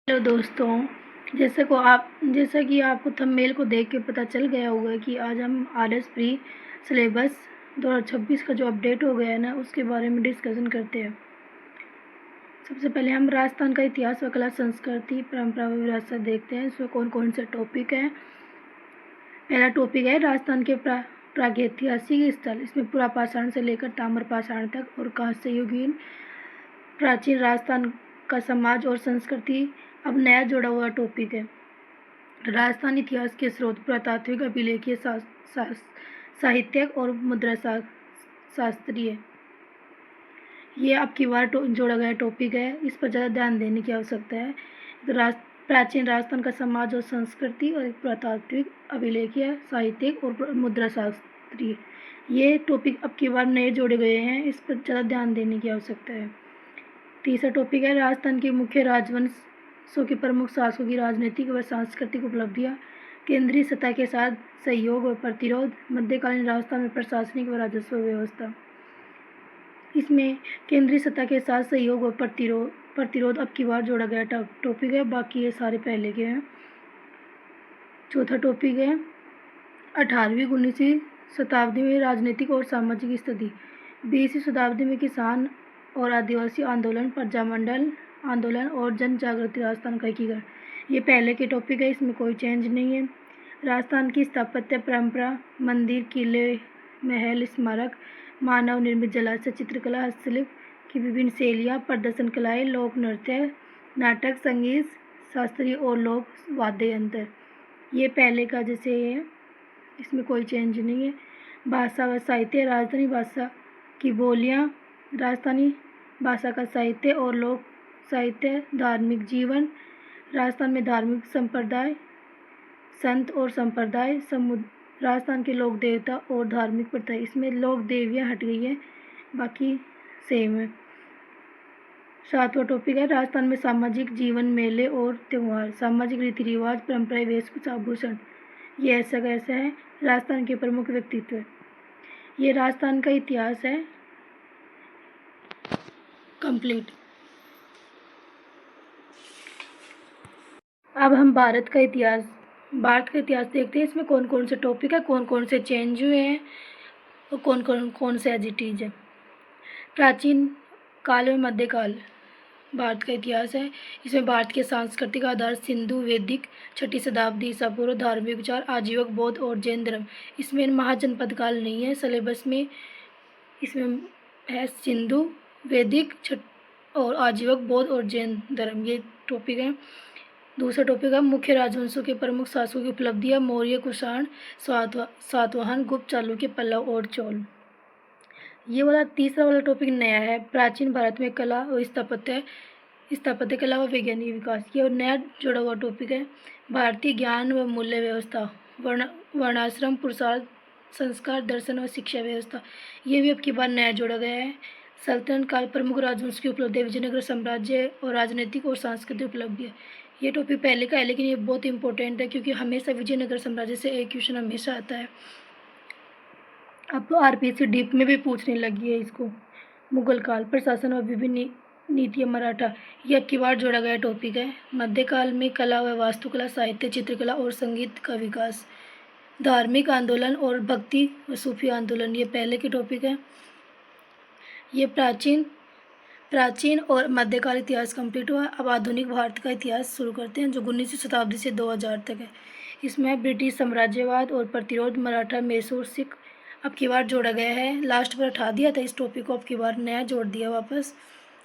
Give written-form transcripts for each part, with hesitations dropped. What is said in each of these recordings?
Hello दोस्तों, जैसा कि आपको थंबनेल को देख के पता चल गया होगा कि आज हम आरएस प्री सिलेबस 2026 का जो अपडेट हो गया है ना, उसके बारे में डिस्कशन करते हैं। सबसे पहले हम राजस्थान का इतिहास व कला संस्कृति परंपरा व विरासत देखते हैं। इसमें कौन कौन से टॉपिक हैं। पहला टॉपिक है राजस्थान के प्रागैतिहासिक स्थल। इसमें पुरापाषाण से लेकर ताम्रपाषाण तक और कांस्ययुगीन प्राचीन राजस्थान का समाज और संस्कृति अब नया जुड़ा हुआ टॉपिक है। राजस्थान इतिहास के स्रोत पुरातात्विक, अभिलेखीय, साहित्यिक और मुद्रा शास्त्रीय। ये अब की बार जोड़ा गया टॉपिक है। इस पर ज़्यादा ध्यान देने की आवश्यकता है। तो प्राचीन राजस्थान का समाज और संस्कृति और पुरातात्विक, अभिलेखीय, साहित्यिक और मुद्रा शास्त्रीय, ये टॉपिक अब की बार नए जोड़े गए हैं। इस पर ज़्यादा ध्यान देने की आवश्यकता है। तीसरा टॉपिक है राजस्थान के मुख्य राजवंशों के प्रमुख शासकों की राजनीतिक व सांस्कृतिक उपलब्धियां, केंद्रीय सत्ता के साथ सहयोग व प्रतिरोध, मध्यकालीन राजस्थान में प्रशासनिक व राजस्व व्यवस्था। इसमें केंद्रीय सत्ता के साथ सहयोग व प्रतिरोध अब की बार जोड़ा गया टॉपिक है। बाकी ये सारे पहले के हैं। चौथा टॉपिक है 18वीं 19वीं शताब्दी में राजनीतिक और सामाजिक स्थिति। 20वीं शताब्दी में किसान और आदिवासी आंदोलन, प्रजामंडल आंदोलन और जन जागृति, राजस्थान का एकीकरण। ये पहले के टॉपिक है, इसमें कोई चेंज नहीं है। राजस्थान की स्थापत्य परंपरा, मंदिर, किले, महल, स्मारक, मानव निर्मित जलाशय, चित्रकला, हस्तशिल्प की विभिन्न शैलियाँ, प्रदर्शन कलाएँ, लोक नृत्य, नाटक, संगीत, शास्त्रीय और लोक वाद्य यंत्र। ये पहले का जैसे है, इसमें कोई चेंज नहीं है। भाषा व साहित्य, राजस्थानी भाषा की बोलियाँ, राजस्थानी भाषा का साहित्य और लोक साहित्य, धार्मिक जीवन, राजस्थान में धार्मिक संप्रदाय, संत और संप्रदाय, राजस्थान के लोक देवता और धार्मिक प्रथा। इसमें लोक देवियाँ हट गई है, बाकी सेम है। सातवां टॉपिक है राजस्थान में सामाजिक जीवन, मेले और त्यौहार, सामाजिक रीति रिवाज, परंपराएं, वेशभूषा, आभूषण। ये ऐसा कैसा है, राजस्थान के प्रमुख व्यक्तित्व। ये राजस्थान का इतिहास है कंप्लीट। अब हम भारत का इतिहास देखते हैं। इसमें कौन कौन से टॉपिक है, कौन कौन से चेंज हुए हैं और कौन से एज इट इज है। प्राचीन काल व मध्यकाल भारत का इतिहास है। इसमें भारत के सांस्कृतिक आधार सिंधु, वैदिक, 6ठी शताब्दी ईसा पूर्व, धार्मिक विचार, आजीवक, बौद्ध और जैन धर्म। इसमें महाजनपद काल नहीं है सिलेबस में। इसमें है सिंधु, वैदिक और आजीवक, बौद्ध और जैन धर्म, ये टॉपिक है। दूसरा टॉपिक है मुख्य राजवंशों के प्रमुख शासकों की उपलब्धियां, मौर्य, कुषाण, सातवाहन, गुप्त, चालुक्य, पल्लव और चोल। ये वाला तीसरा वाला टॉपिक नया है। प्राचीन भारत में कला और स्थापत्य कला व वैज्ञानिक विकास, ये नया जुड़ा हुआ टॉपिक है। भारतीय ज्ञान व मूल्य व्यवस्था, वर्णाश्रम, पुरुषार्थ, संस्कार, दर्शन व शिक्षा व्यवस्था, ये भी अब की बार नया जोड़ा गया है। सल्तनत काल, प्रमुख राजवंश की उपलब्धि, विजयनगर साम्राज्य और राजनीतिक और सांस्कृतिक उपलब्धियाँ। ये टॉपिक पहले का है, लेकिन ये बहुत इंपॉर्टेंट है क्योंकि हमेशा विजयनगर साम्राज्य से एक क्वेश्चन हमेशा आता है। अब तो आरपीएससी डीप में भी पूछने लगी है इसको। मुगल काल, प्रशासन और विभिन्न नीतियाँ, मराठा, ये अब की बार जोड़ा गया टॉपिक है। मध्यकाल में कला व वास्तुकला, साहित्य, चित्रकला और संगीत का विकास, धार्मिक आंदोलन और भक्ति व सूफी आंदोलन, ये पहले के टॉपिक है। ये प्राचीन और मध्यकाल इतिहास कंप्लीट हुआ। अब आधुनिक भारत का इतिहास शुरू करते हैं, जो 19वीं शताब्दी से 2000 तक है। इसमें ब्रिटिश साम्राज्यवाद और प्रतिरोध, मराठा, मैसूर, सिख, अब की बार जोड़ा गया है। लास्ट पर हटा दिया था इस टॉपिक को, अब की बार नया जोड़ दिया वापस।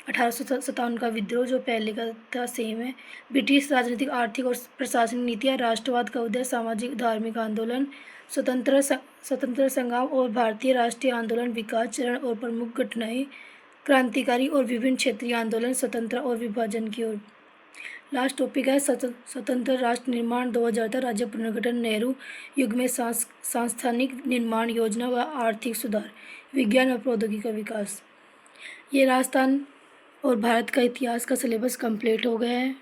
1857 का विद्रोह, जो पहले का था सेम है। ब्रिटिश राजनीतिक, आर्थिक और प्रशासनिक नीतियाँ, राष्ट्रवाद का उदय, सामाजिक धार्मिक आंदोलन, स्वतंत्र संग्राम और भारतीय राष्ट्रीय आंदोलन, विकास चरण और प्रमुख घटनाएं, क्रांतिकारी और विभिन्न क्षेत्रीय आंदोलन, स्वतंत्रता और विभाजन की ओर। लास्ट टॉपिक है स्वतंत्र राष्ट्र निर्माण 2000 तक, राज्य पुनर्गठन, नेहरू युग में सांस्थानिक निर्माण योजना व आर्थिक सुधार, विज्ञान व प्रौद्योगिकी का विकास। ये राजस्थान और भारत का इतिहास का सिलेबस कंप्लीट हो गया है।